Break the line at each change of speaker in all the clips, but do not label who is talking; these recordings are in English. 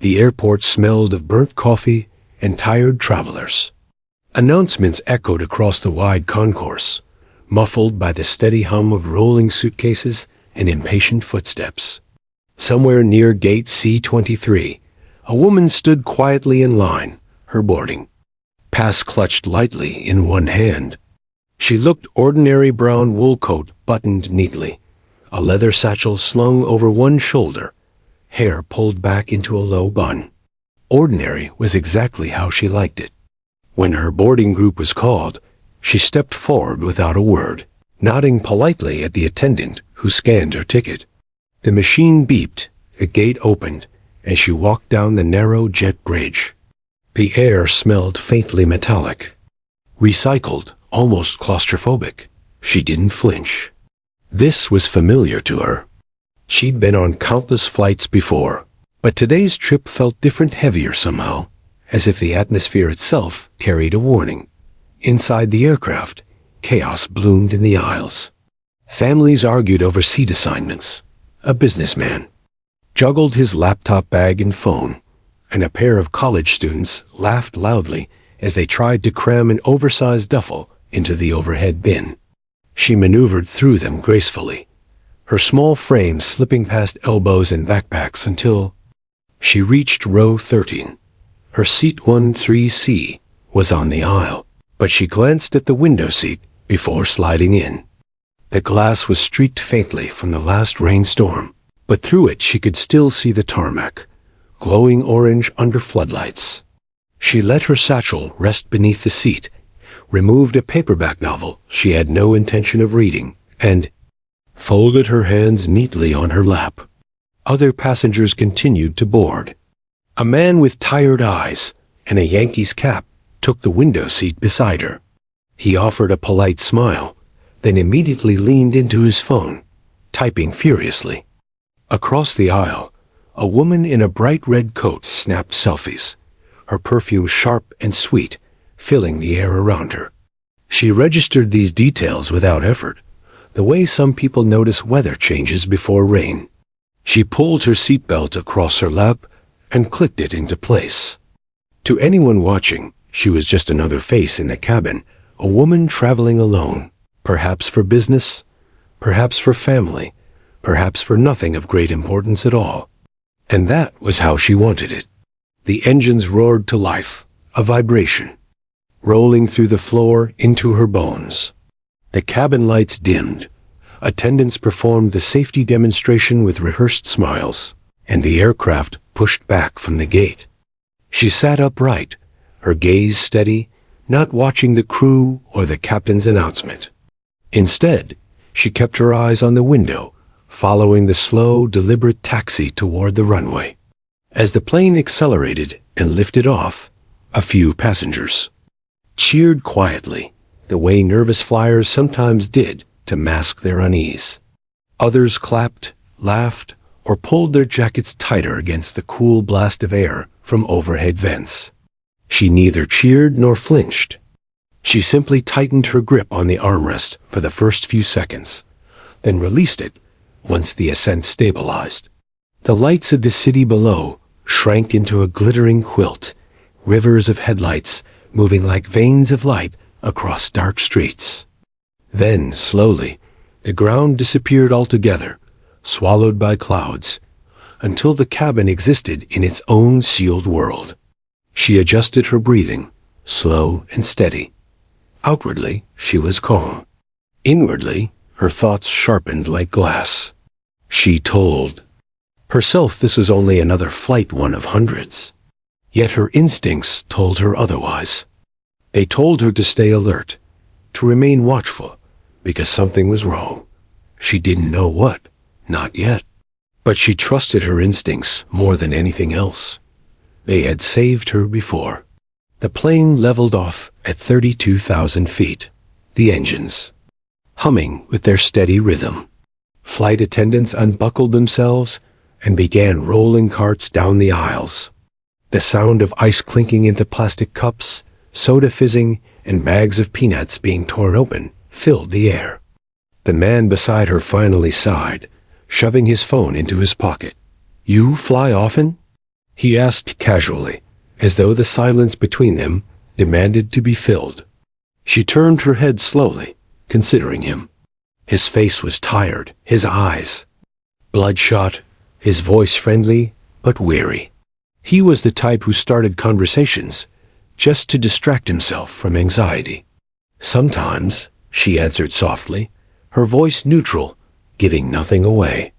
The airport smelled of burnt coffee and tired travelers. Announcements echoed across the wide concourse, muffled by the steady hum of rolling suitcases and impatient footsteps. Somewhere near gate C-23, a woman stood quietly in line, her boarding pass clutched lightly in one hand. She looked ordinary brown wool coat buttoned neatly, a leather satchel slung over one shoulder, hair pulled back into a low bun. Ordinary was exactly how she liked it. When her boarding group was called, she stepped forward without a word, nodding politely at the attendant who scanned her ticket. The machine beeped, the gate opened, and she walked down the narrow jet bridge. The air smelled faintly metallic. Recycled, almost claustrophobic. She didn't flinch. This was familiar to her. She'd been on countless flights before, but today's trip felt different, heavier somehow, as if the atmosphere itself carried a warning. Inside the aircraft, chaos bloomed in the aisles. Families argued over seat assignments. A businessman juggled his laptop bag and phone, and a pair of college students laughed loudly as they tried to cram an oversized duffel into the overhead bin. She maneuvered through them gracefully, her small frame slipping past elbows and backpacks until she reached row 13. Her seat 13C was on the aisle, but she glanced at the window seat before sliding in. The glass was streaked faintly from the last rainstorm, but through it she could still see the tarmac, glowing orange under floodlights. She let her satchel rest beneath the seat, removed a paperback novel she had no intention of reading, and folded her hands neatly on her lap. Other passengers continued to board. A man with tired eyes and a Yankees cap took the window seat beside her. He offered a polite smile, then immediately leaned into his phone, typing furiously. Across the aisle, a woman in a bright red coat snapped selfies, her perfume sharp and sweet, filling the air around her. She registered these details without effort, the way some people notice weather changes before rain. She pulled her seatbelt across her lap and clicked it into place. To anyone watching, she was just another face in the cabin, a woman traveling alone, perhaps for business, perhaps for family, perhaps for nothing of great importance at all. And that was how she wanted it. The engines roared to life, a vibration, rolling through the floor into her bones. The cabin lights dimmed. Attendants performed the safety demonstration with rehearsed smiles, and the aircraft pushed back from the gate. She sat upright, her gaze steady, not watching the crew or the captain's announcement. Instead, she kept her eyes on the window, following the slow, deliberate taxi toward the runway. As the plane accelerated and lifted off, a few passengers cheered quietly, the way nervous flyers sometimes did to mask their unease. Others clapped, laughed, or pulled their jackets tighter against the cool blast of air from overhead vents. She neither cheered nor flinched. She simply tightened her grip on the armrest for the first few seconds, then released it once the ascent stabilized. The lights of the city below shrank into a glittering quilt, rivers of headlights moving like veins of light across dark streets. Then, slowly, the ground disappeared altogether, swallowed by clouds, until the cabin existed in its own sealed world. She adjusted her breathing, slow and steady. Outwardly, she was calm. Inwardly, her thoughts sharpened like glass. She told herself this was only another flight, one of hundreds. Yet her instincts told her otherwise. They told her to stay alert, to remain watchful, because something was wrong. She didn't know what, not yet. But she trusted her instincts more than anything else. They had saved her before. The plane leveled off at 32,000 feet, the engines humming with their steady rhythm. Flight attendants unbuckled themselves and began rolling carts down the aisles. The sound of ice clinking into plastic cups, soda fizzing, and bags of peanuts being torn open filled the air. The man beside her finally sighed, shoving his phone into his pocket. "You fly often?" he asked casually, as though the silence between them demanded to be filled. She turned her head slowly, considering him. His face was tired, his eyes bloodshot, his voice friendly but weary. He was the type who started conversations just to distract himself from anxiety. Sometimes, she answered softly, her voice neutral, giving nothing away.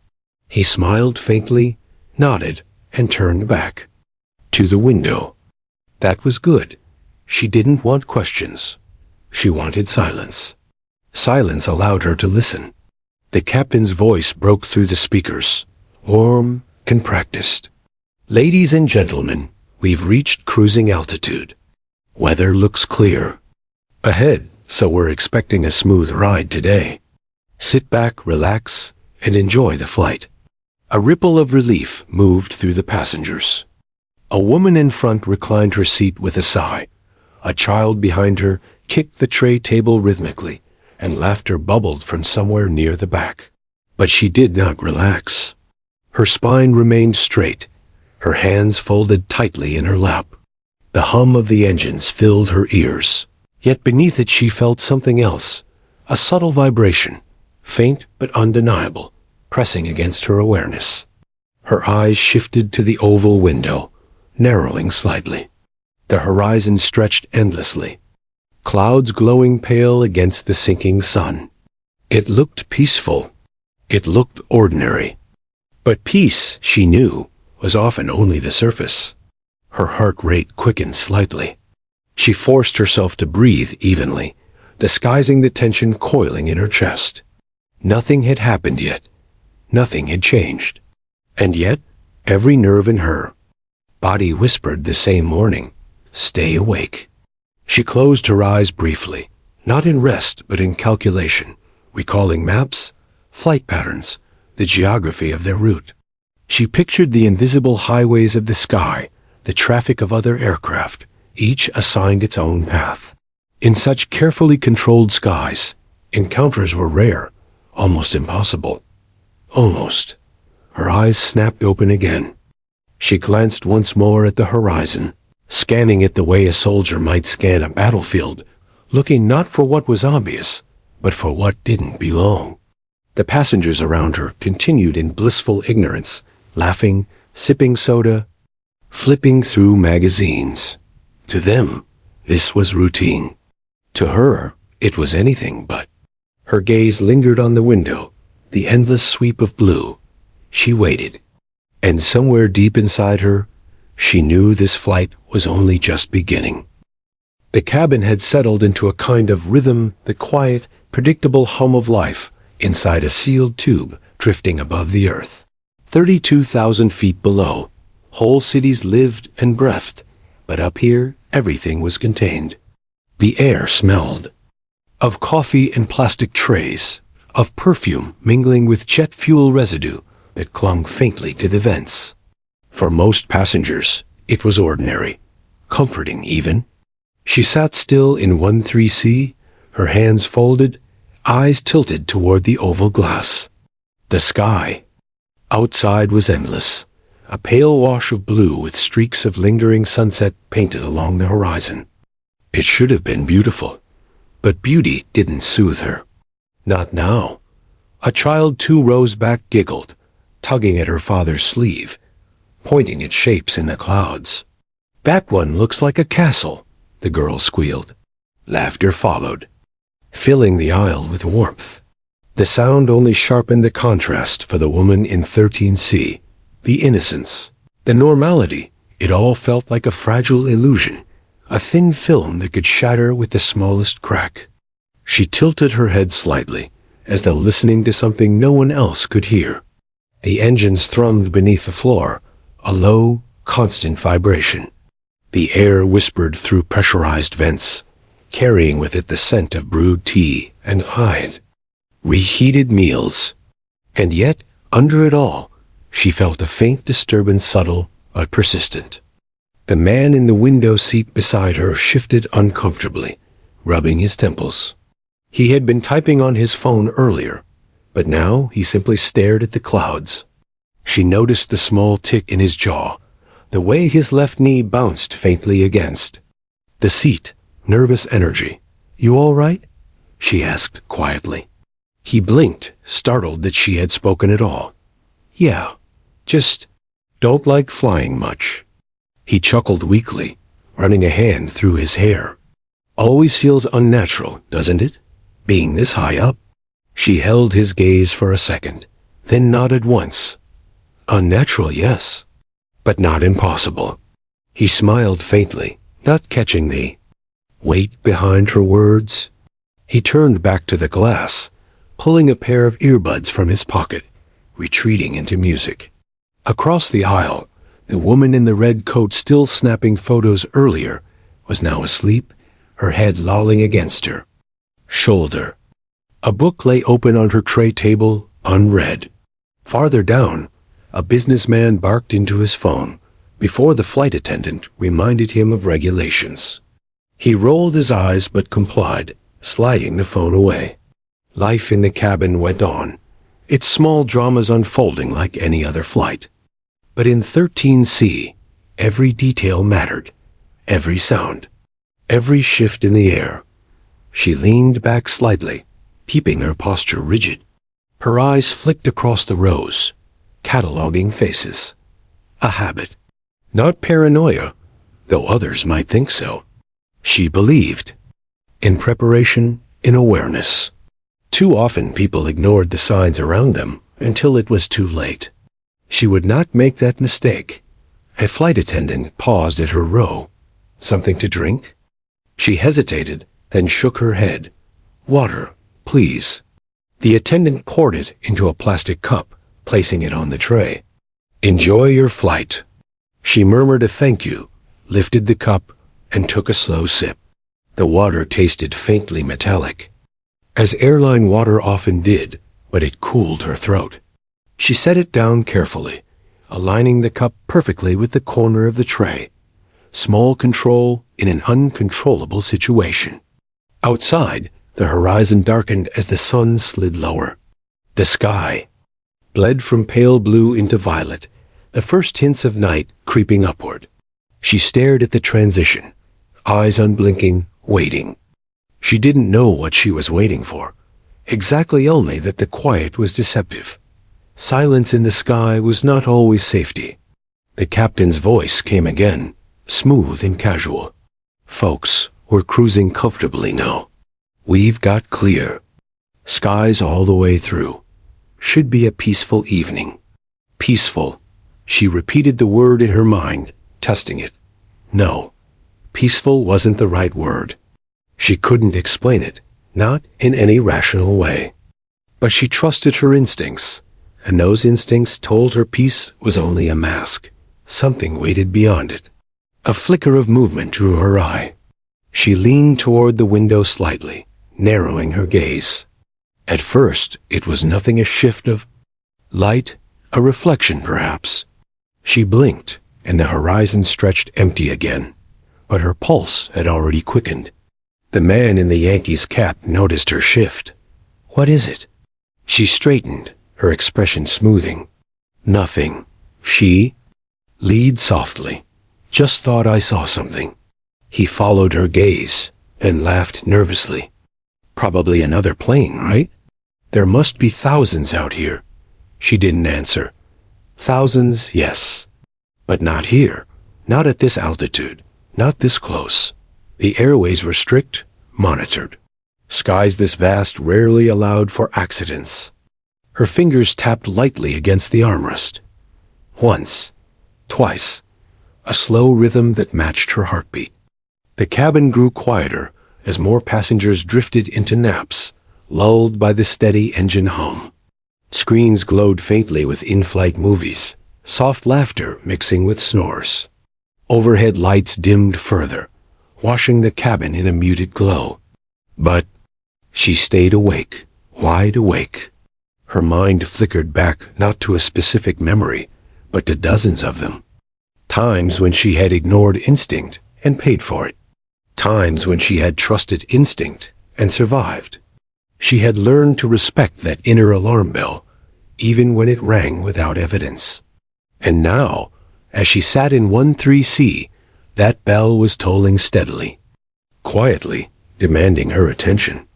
He smiled faintly, nodded, and turned back to the window. That was good. She didn't want questions. She wanted silence. Silence allowed her to listen. The captain's voice broke through the speakers, warm and practiced. Ladies and gentlemen, we've reached cruising altitude. Weather looks clear ahead, so we're expecting a smooth ride today. Sit back, relax, and enjoy the flight. A ripple of relief moved through the passengers. A woman in front reclined her seat with a sigh. A child behind her kicked the tray table rhythmically, and laughter bubbled from somewhere near the back. But she did not relax. Her spine remained straight, her hands folded tightly in her lap. The hum of the engines filled her ears, yet beneath it she felt something else, a subtle vibration, faint but undeniable, pressing against her awareness. Her eyes shifted to the oval window, narrowing slightly. The horizon stretched endlessly, clouds glowing pale against the sinking sun. It looked peaceful. It looked ordinary. But peace, she knew, was often only the surface. Her heart rate quickened slightly. She forced herself to breathe evenly, disguising the tension coiling in her chest. Nothing had happened yet. Nothing had changed. And yet, every nerve in her body whispered the same warning: stay awake. She closed her eyes briefly, not in rest but in calculation, recalling maps, flight patterns, the geography of their route. She pictured the invisible highways of the sky, the traffic of other aircraft, each assigned its own path. In such carefully controlled skies, encounters were rare, almost impossible. Almost. Her eyes snapped open again. She glanced once more at the horizon, scanning it the way a soldier might scan a battlefield, looking not for what was obvious, but for what didn't belong. The passengers around her continued in blissful ignorance, laughing, sipping soda, flipping through magazines. To them, this was routine. To her, it was anything but. Her gaze lingered on the window, the endless sweep of blue. She waited. And somewhere deep inside her, she knew this flight was only just beginning. The cabin had settled into a kind of rhythm, the quiet, predictable hum of life inside a sealed tube drifting above the earth. 32,000 feet below, whole cities lived and breathed, but up here everything was contained. The air smelled of coffee and plastic trays, of perfume mingling with jet fuel residue that clung faintly to the vents. For most passengers, it was ordinary, comforting even. She sat still in 13C, her hands folded, eyes tilted toward the oval glass. The sky outside was endless, a pale wash of blue with streaks of lingering sunset painted along the horizon. It should have been beautiful, but beauty didn't soothe her. Not now. A child 2 rows back giggled, tugging at her father's sleeve, pointing at shapes in the clouds. That one looks like a castle, the girl squealed. Laughter followed, filling the aisle with warmth. The sound only sharpened the contrast for the woman in 13C. The innocence, the normality, it all felt like a fragile illusion, a thin film that could shatter with the smallest crack. She tilted her head slightly, as though listening to something no one else could hear. The engines thrummed beneath the floor, a low, constant vibration. The air whispered through pressurized vents, carrying with it the scent of brewed tea and hide. Reheated meals. And yet, under it all, she felt a faint disturbance, subtle but persistent. The man in the window seat beside her shifted uncomfortably, rubbing his temples. He had been typing on his phone earlier, but now he simply stared at the clouds. She noticed the small tick in his jaw, the way his left knee bounced faintly against the seat. Nervous energy. "You all right?" she asked quietly. He blinked, startled that she had spoken at all. "Yeah, just don't like flying much." He chuckled weakly, running a hand through his hair. "Always feels unnatural, doesn't it? Being this high up?" She held his gaze for a second, then nodded once. "Unnatural, yes, but not impossible." He smiled faintly, not catching the weight behind her words. He turned back to the glass, pulling a pair of earbuds from his pocket, retreating into music. Across the aisle, the woman in the red coat still snapping photos earlier was now asleep, her head lolling against her shoulder. A book lay open on her tray table, unread. Farther down, a businessman barked into his phone before the flight attendant reminded him of regulations. He rolled his eyes but complied, sliding the phone away. Life in the cabin went on, its small dramas unfolding like any other flight. But in 13C, every detail mattered, every sound, every shift in the air. She leaned back slightly, keeping her posture rigid. Her eyes flicked across the rows, cataloging faces. A habit. Not paranoia, though others might think so. She believed. In preparation, in awareness. Too often people ignored the signs around them until it was too late. She would not make that mistake. A flight attendant paused at her row. "Something to drink?" She hesitated, then shook her head. "Water, please." The attendant poured it into a plastic cup, placing it on the tray. "Enjoy your flight." She murmured a thank you, lifted the cup, and took a slow sip. The water tasted faintly metallic, as airline water often did, but it cooled her throat. She set it down carefully, aligning the cup perfectly with the corner of the tray. Small control in an uncontrollable situation. Outside, the horizon darkened as the sun slid lower. The sky bled from pale blue into violet, the first hints of night creeping upward. She stared at the transition, eyes unblinking, waiting. She didn't know what she was waiting for, exactly only that the quiet was deceptive. Silence in the sky was not always safety. The captain's voice came again, smooth and casual. "Folks, we're cruising comfortably now. We've got clear skies all the way through. Should be a peaceful evening." Peaceful. She repeated the word in her mind, testing it. No, peaceful wasn't the right word. She couldn't explain it, not in any rational way. But she trusted her instincts, and those instincts told her peace was only a mask. Something waited beyond it. A flicker of movement drew her eye. She leaned toward the window slightly, narrowing her gaze. At first, it was nothing, a shift of light, a reflection perhaps. She blinked, and the horizon stretched empty again. But her pulse had already quickened. The man in the Yankees cap noticed her shift. "What is it?" She straightened, her expression smoothing. "Nothing." She lead softly. "Just thought I saw something." He followed her gaze and laughed nervously. "Probably another plane, right? There must be thousands out here." She didn't answer. "Thousands, yes. But not here. Not at this altitude. Not this close. The airways were strict, monitored. Skies this vast rarely allowed for accidents." Her fingers tapped lightly against the armrest. Once, twice, a slow rhythm that matched her heartbeat. The cabin grew quieter as more passengers drifted into naps, lulled by the steady engine hum. Screens glowed faintly with in-flight movies, soft laughter mixing with snores. Overhead lights dimmed further, washing the cabin in a muted glow. But she stayed awake, wide awake. Her mind flickered back not to a specific memory, but to dozens of them. Times when she had ignored instinct and paid for it. Times when she had trusted instinct and survived. She had learned to respect that inner alarm bell, even when it rang without evidence. And now, As she sat in 13C, that bell was tolling steadily, quietly, demanding her attention.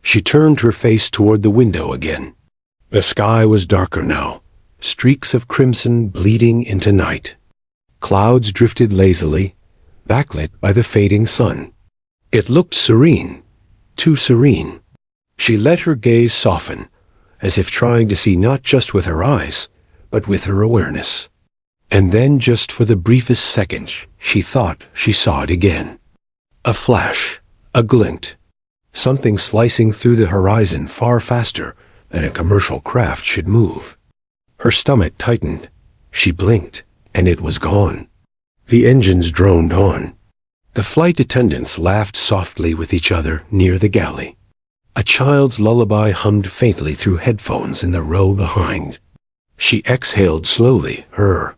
She turned her face toward the window again. The sky was darker now, streaks of crimson bleeding into night. Clouds drifted lazily, backlit by the fading sun. It looked serene, too serene. She let her gaze soften, as if trying to see not just with her eyes, but with her awareness. And then, just for the briefest second, she thought she saw it again. A flash, a glint, something slicing through the horizon far faster than a commercial craft should move. Her stomach tightened. She blinked, and it was gone. The engines droned on. The flight attendants laughed softly with each other near the galley. A child's lullaby hummed faintly through headphones in the row behind. She exhaled slowly, her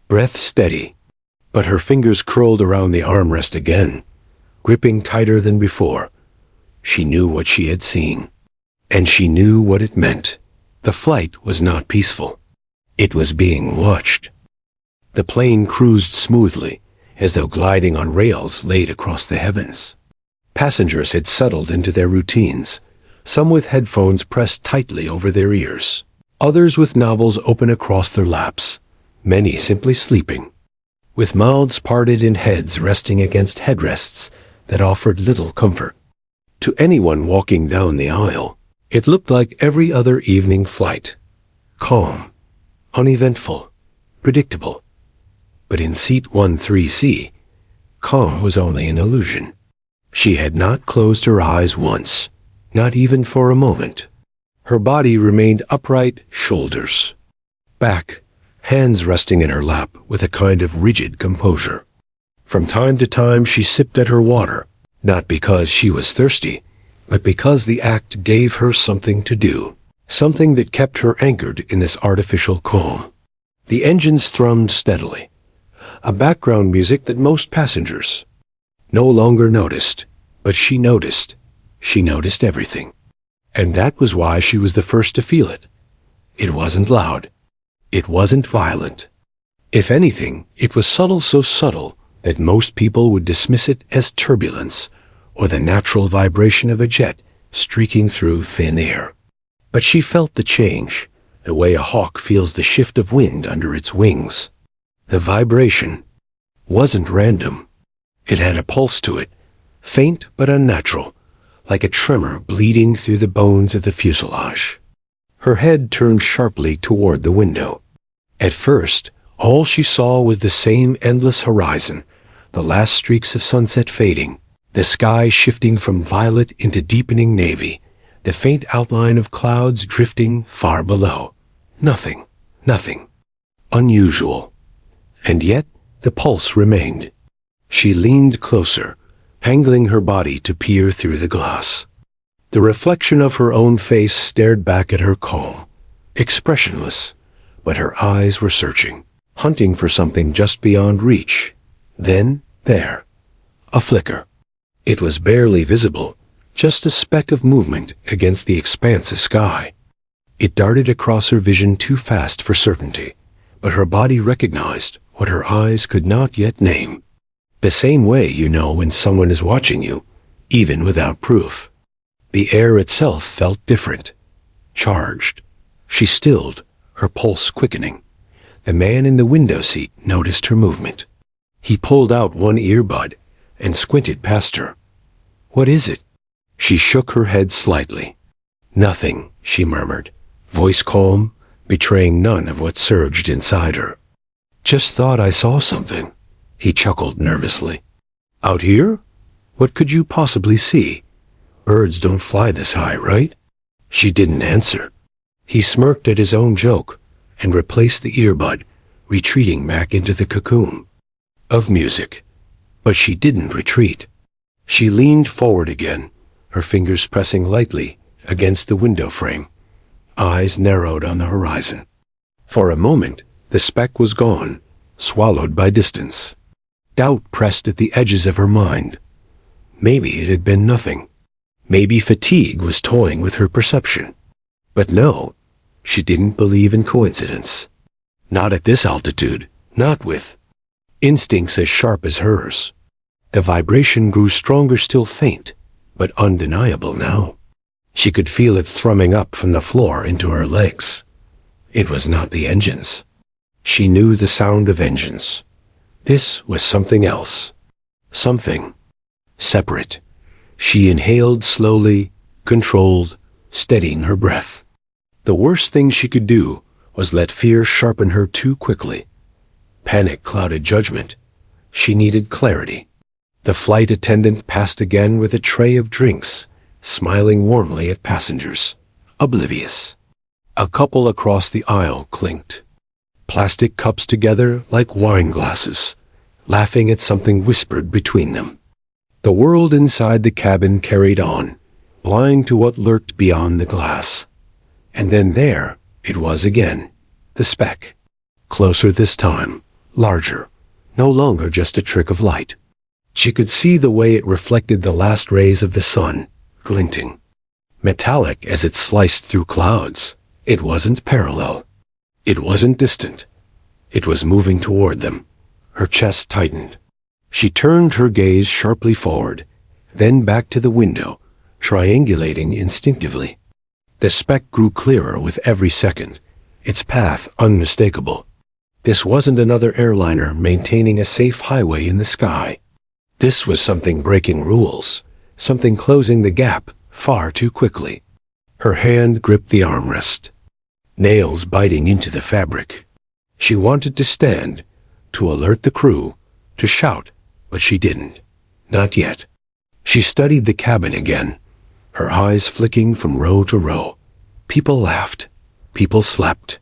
breath steady, but her fingers curled around the armrest again, gripping tighter than before. She knew what she had seen, and she knew what it meant. The flight was not peaceful. It was being watched. The plane cruised smoothly, as though gliding on rails laid across the heavens. Passengers had settled into their routines, some with headphones pressed tightly over their ears, others with novels open across their laps, many simply sleeping, with mouths parted and heads resting against headrests that offered little comfort. To anyone walking down the aisle, it looked like every other evening flight, calm, uneventful, predictable. But in seat 13C, calm was only an illusion. She had not closed her eyes once, not even for a moment. Her body remained upright, shoulders back, hands resting in her lap with a kind of rigid composure. From time to time she sipped at her water, not because she was thirsty, but because the act gave her something to do, something that kept her anchored in this artificial calm. The engines thrummed steadily, a background music that most passengers no longer noticed, but she noticed. She noticed everything. And that was why she was the first to feel it. It wasn't loud. It wasn't violent. If anything, it was subtle, so subtle that most people would dismiss it as turbulence or the natural vibration of a jet streaking through thin air. But she felt the change, the way a hawk feels the shift of wind under its wings. The vibration wasn't random. It had a pulse to it, faint but unnatural, like a tremor bleeding through the bones of the fuselage. Her head turned sharply toward the window. At first, all she saw was the same endless horizon, the last streaks of sunset fading, the sky shifting from violet into deepening navy, the faint outline of clouds drifting far below. Nothing, nothing. Unusual. And yet, the pulse remained. She leaned closer, angling her body to peer through the glass. The reflection of her own face stared back at her calm, expressionless, but her eyes were searching, hunting for something just beyond reach. Then, there, a flicker. It was barely visible, just a speck of movement against the expanse of sky. It darted across her vision too fast for certainty, but her body recognized what her eyes could not yet name. The same way you know when someone is watching you, even without proof. The air itself felt different, charged. She stilled, her pulse quickening. The man in the window seat noticed her movement. He pulled out one earbud and squinted past her. "What is it?" She shook her head slightly. "Nothing," she murmured, voice calm, betraying none of what surged inside her. "Just thought I saw something." He chuckled nervously. "Out here? What could you possibly see? Birds don't fly this high, right?" She didn't answer. He smirked at his own joke and replaced the earbud, retreating back into the cocoon of music. But she didn't retreat. She leaned forward again, her fingers pressing lightly against the window frame, eyes narrowed on the horizon. For a moment, the speck was gone, swallowed by distance. Doubt pressed at the edges of her mind. Maybe it had been nothing. Maybe fatigue was toying with her perception. But no, she didn't believe in coincidence. Not at this altitude, not with instincts as sharp as hers. The vibration grew stronger, still faint, but undeniable now. She could feel it thrumming up from the floor into her legs. It was not the engines. She knew the sound of engines. This was something else. Something separate. She inhaled slowly, controlled, steadying her breath. The worst thing she could do was let fear sharpen her too quickly. Panic clouded judgment. She needed clarity. The flight attendant passed again with a tray of drinks, smiling warmly at passengers, oblivious. A couple across the aisle clinked plastic cups together like wine glasses, laughing at something whispered between them. The world inside the cabin carried on, blind to what lurked beyond the glass. And then there it was again, the speck. Closer this time, larger, no longer just a trick of light. She could see the way it reflected the last rays of the sun, glinting. Metallic as it sliced through clouds. It wasn't parallel. It wasn't distant. It was moving toward them. Her chest tightened. She turned her gaze sharply forward, then back to the window, triangulating instinctively. The speck grew clearer with every second, its path unmistakable. This wasn't another airliner maintaining a safe highway in the sky. This was something breaking rules, something closing the gap far too quickly. Her hand gripped the armrest, nails biting into the fabric. She wanted to stand, to alert the crew, to shout, but she didn't. Not yet. She studied the cabin again, her eyes flicking from row to row. People laughed. People slept.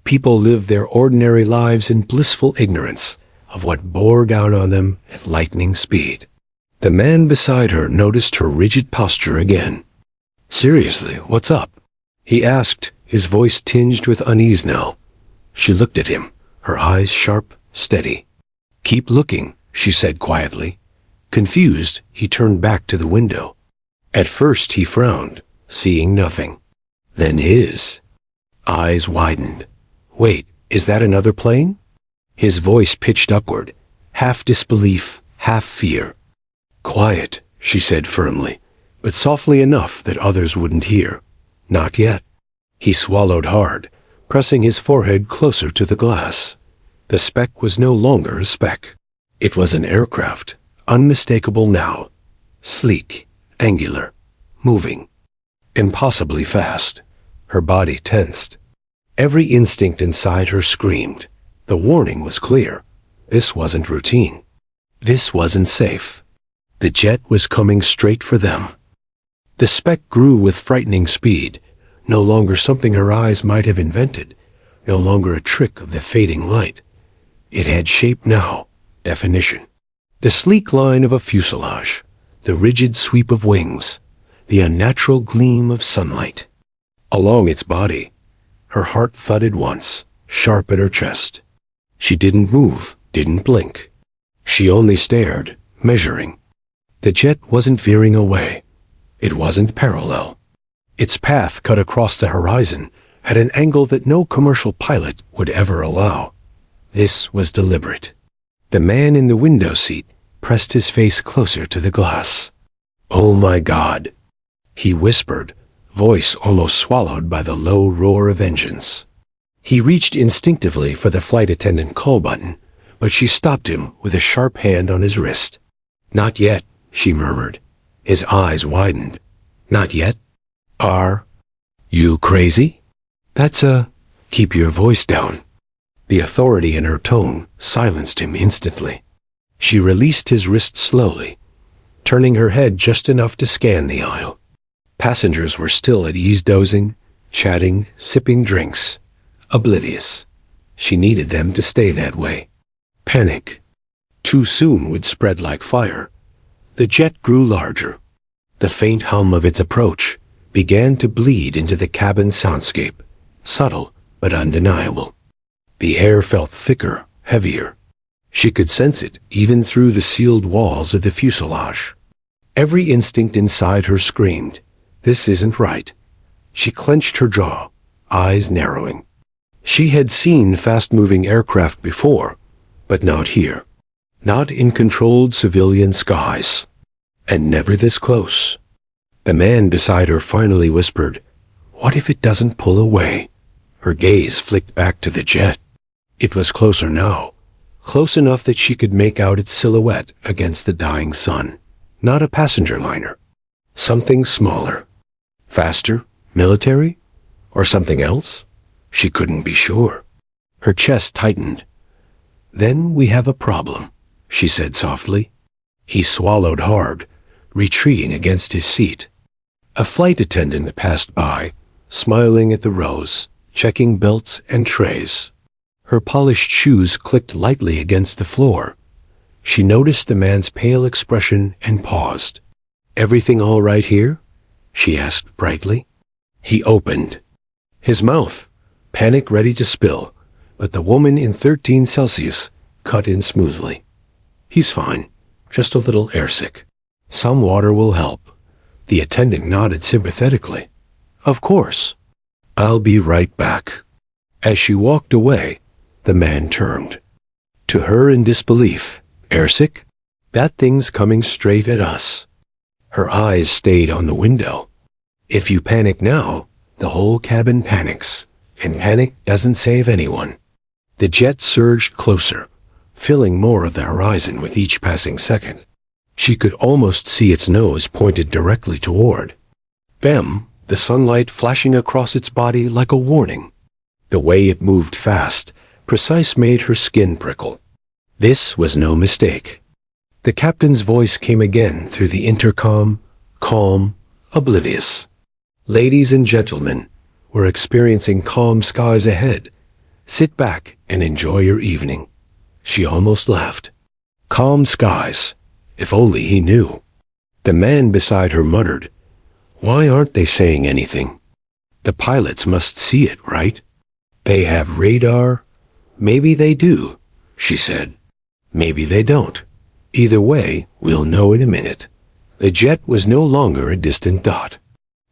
People lived their ordinary lives in blissful ignorance of what bore down on them at lightning speed. The man beside her noticed her rigid posture again. "Seriously, what's up?" he asked, his voice tinged with unease now. She looked at him, her eyes sharp, steady. "Keep looking," she said quietly. Confused, he turned back to the window. At first he frowned, seeing nothing. Then his eyes widened. "Wait, is that another plane?" His voice pitched upward, half disbelief, half fear. "Quiet," she said firmly, but softly enough that others wouldn't hear. "Not yet." He swallowed hard, pressing his forehead closer to the glass. The speck was no longer a speck. It was an aircraft, unmistakable now. Sleek, angular, moving. Impossibly fast. Her body tensed. Every instinct inside her screamed. The warning was clear. This wasn't routine. This wasn't safe. The jet was coming straight for them. The speck grew with frightening speed, no longer something her eyes might have invented, no longer a trick of the fading light. It had shape now, definition. The sleek line of a fuselage, the rigid sweep of wings, the unnatural gleam of sunlight. Along its body, her heart thudded once, sharp at her chest. She didn't move, didn't blink. She only stared, measuring. The jet wasn't veering away. It wasn't parallel. Its path cut across the horizon at an angle that no commercial pilot would ever allow. This was deliberate. The man in the window seat pressed his face closer to the glass. "Oh my God," he whispered, voice almost swallowed by the low roar of engines. He reached instinctively for the flight attendant call button, but she stopped him with a sharp hand on his wrist. "Not yet," she murmured. His eyes widened. "Not yet? Are you crazy?" Keep your voice down." The authority in her tone silenced him instantly. She released his wrist slowly, turning her head just enough to scan the aisle. Passengers were still at ease, dozing, chatting, sipping drinks, oblivious. She needed them to stay that way. Panic, too soon, would spread like fire. The jet grew larger. The faint hum of its approach began to bleed into the cabin soundscape, subtle but undeniable. The air felt thicker, heavier. She could sense it even through the sealed walls of the fuselage. Every instinct inside her screamed, "This isn't right." She clenched her jaw, eyes narrowing. She had seen fast-moving aircraft before, But not here. Not in controlled civilian skies. And never this close. The man beside her finally whispered, "What if it doesn't pull away?" Her gaze flicked back to the jet. It was closer now. Close enough that she could make out its silhouette against the dying sun. Not a passenger liner. Something smaller. Faster? Military? Or something else? She couldn't be sure. Her chest tightened. "Then we have a problem," she said softly. He swallowed hard, retreating against his seat. A flight attendant passed by, smiling at the rows, checking belts and trays. Her polished shoes clicked lightly against the floor. She noticed the man's pale expression and paused. "Everything all right here?" she asked brightly. He opened. His mouth, panic ready to spill, but the woman in 13 Celsius cut in smoothly. "He's fine, just a little airsick. Some water will help." The attendant nodded sympathetically. "Of course. I'll be right back." As she walked away, the man turned. To her in disbelief, "Airsick? That thing's coming straight at us." Her eyes stayed on the window. If you panic now, the whole cabin panics, and panic doesn't save anyone. The jet surged closer, filling more of the horizon with each passing second. She could almost see its nose pointed directly toward them, the sunlight flashing across its body like a warning. The way it moved fast, precise, made her skin prickle. This was no mistake. The captain's voice came again through the intercom, calm, oblivious. "Ladies and gentlemen, we're experiencing calm skies ahead. Sit back and enjoy your evening." She almost laughed. Calm skies. If only he knew. The man beside her muttered, "Why aren't they saying anything? The pilots must see it, right? They have radar." "Maybe they do," she said. "Maybe they don't. Either way, we'll know in a minute." The jet was no longer a distant dot.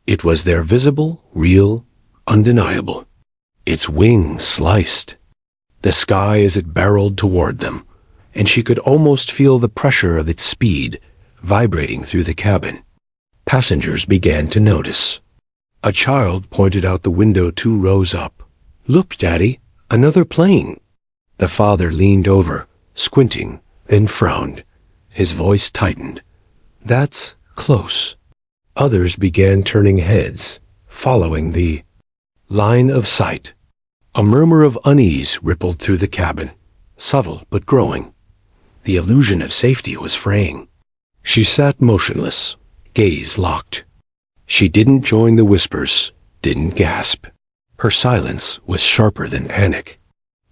It was there, visible, real, undeniable. Its wings sliced the sky as it barreled toward them, and she could almost feel the pressure of its speed vibrating through the cabin. Passengers began to notice. A child pointed out the window 2 rows up. "Look, Daddy, another plane." The father leaned over, squinting, then frowned. His voice tightened. "That's close." Others began turning heads, following the line of sight. A murmur of unease rippled through the cabin, subtle but growing. The illusion of safety was fraying. She sat motionless, gaze locked. She didn't join the whispers, didn't gasp. Her silence was sharper than panic.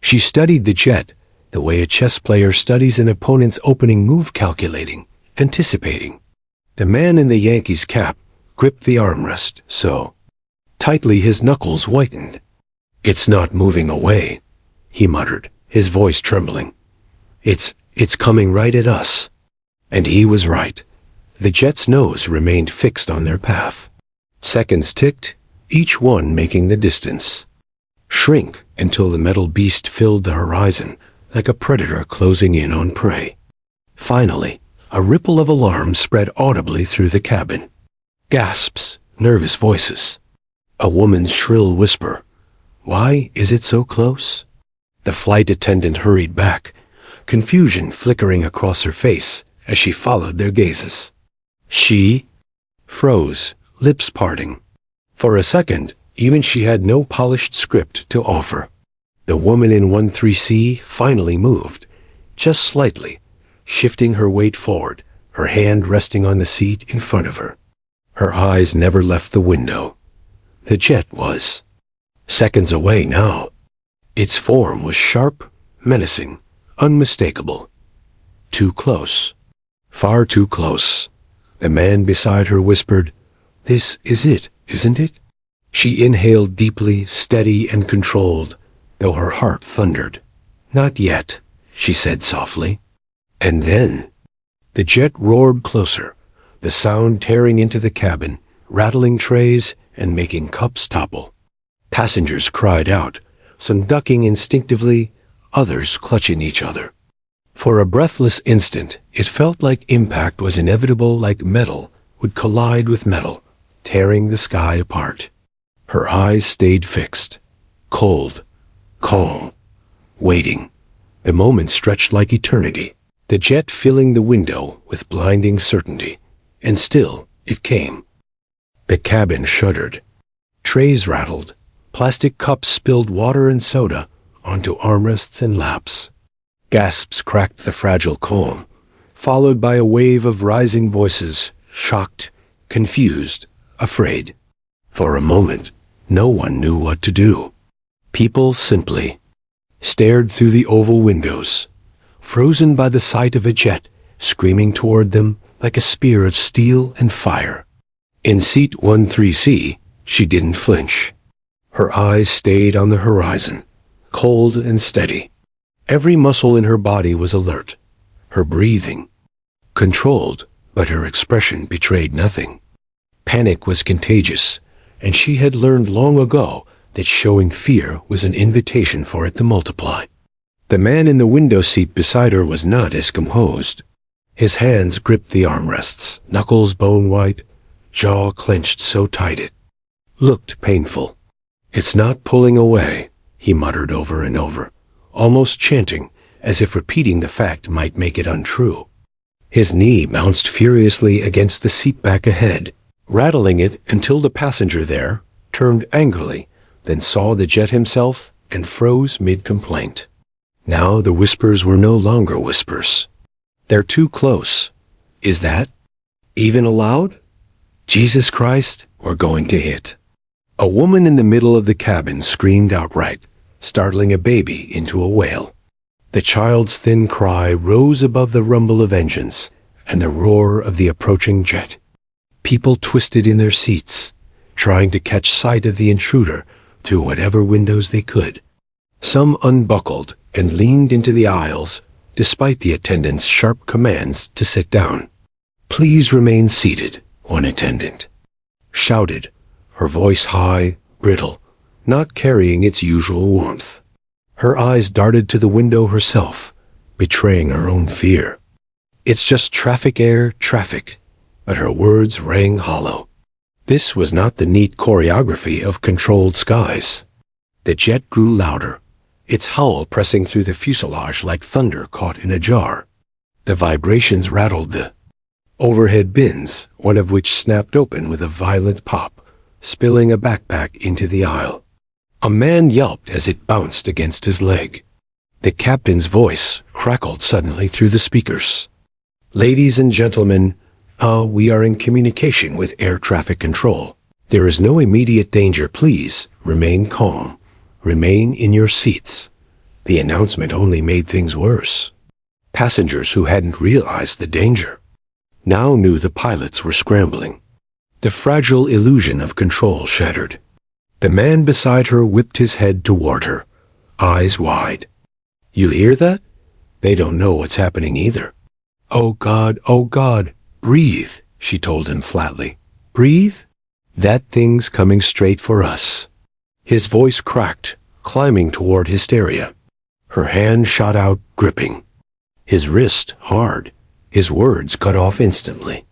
She studied the jet, the way a chess player studies an opponent's opening move, calculating, anticipating. The man in the Yankees cap gripped the armrest so tightly his knuckles whitened. "It's not moving away," he muttered, his voice trembling. It's coming right at us." And he was right. The jet's nose remained fixed on their path. Seconds ticked, each one making the distance shrink until the metal beast filled the horizon like a predator closing in on prey. Finally, a ripple of alarm spread audibly through the cabin. Gasps, nervous voices. A woman's shrill whisper. "Why is it so close?" The flight attendant hurried back, confusion flickering across her face as she followed their gazes. She froze, lips parting. For a second, even she had no polished script to offer. The woman in 13C finally moved, just slightly, shifting her weight forward, her hand resting on the seat in front of her. Her eyes never left the window. The jet was seconds away now. Its form was sharp, menacing, unmistakable. Too close. Far too close. The man beside her whispered, "This is it, isn't it?" She inhaled deeply, steady and controlled, though her heart thundered. "Not yet," she said softly. And then the jet roared closer, the sound tearing into the cabin, rattling trays and making cups topple. Passengers cried out, some ducking instinctively, others clutching each other. For a breathless instant, it felt like impact was inevitable, like metal would collide with metal, tearing the sky apart. Her eyes stayed fixed, cold, calm, waiting. The moment stretched like eternity, the jet filling the window with blinding certainty. And still, it came. The cabin shuddered. Trays rattled. Plastic cups spilled water and soda onto armrests and laps. Gasps cracked the fragile calm, followed by a wave of rising voices, shocked, confused, afraid. For a moment, no one knew what to do. People simply stared through the oval windows, frozen by the sight of a jet screaming toward them like a spear of steel and fire. In seat 13C, she didn't flinch. Her eyes stayed on the horizon, cold and steady. Every muscle in her body was alert, her breathing controlled, but her expression betrayed nothing. Panic was contagious, and she had learned long ago that showing fear was an invitation for it to multiply. The man in the window seat beside her was not as composed. His hands gripped the armrests, knuckles bone-white, jaw clenched so tight it looked painful. "It's not pulling away," he muttered over and over, almost chanting, as if repeating the fact might make it untrue. His knee bounced furiously against the seat back ahead, rattling it until the passenger there turned angrily, then saw the jet himself and froze mid-complaint. Now the whispers were no longer whispers. "They're too close. Is that even allowed? Jesus Christ, we're going to hit." A woman in the middle of the cabin screamed outright, startling a baby into a wail. The child's thin cry rose above the rumble of engines and the roar of the approaching jet. People twisted in their seats, trying to catch sight of the intruder through whatever windows they could. Some unbuckled and leaned into the aisles, despite the attendant's sharp commands to sit down. "Please remain seated," one attendant shouted, her voice high, brittle, not carrying its usual warmth. Her eyes darted to the window herself, betraying her own fear. "It's just traffic, air traffic," but her words rang hollow. This was not the neat choreography of controlled skies. The jet grew louder, its howl pressing through the fuselage like thunder caught in a jar. The vibrations rattled the overhead bins, one of which snapped open with a violent pop, spilling a backpack into the aisle. A man yelped as it bounced against his leg. The captain's voice crackled suddenly through the speakers. "Ladies and gentlemen, we are in communication with air traffic control. There is no immediate danger. Please remain calm. Remain in your seats." The announcement only made things worse. Passengers who hadn't realized the danger now knew the pilots were scrambling. The fragile illusion of control shattered. The man beside her whipped his head toward her, eyes wide. "You hear that? They don't know what's happening either." Oh God, breathe," she told him flatly. "Breathe? That thing's coming straight for us." His voice cracked, climbing toward hysteria. Her hand shot out, gripping his wrist hard, his words cut off instantly.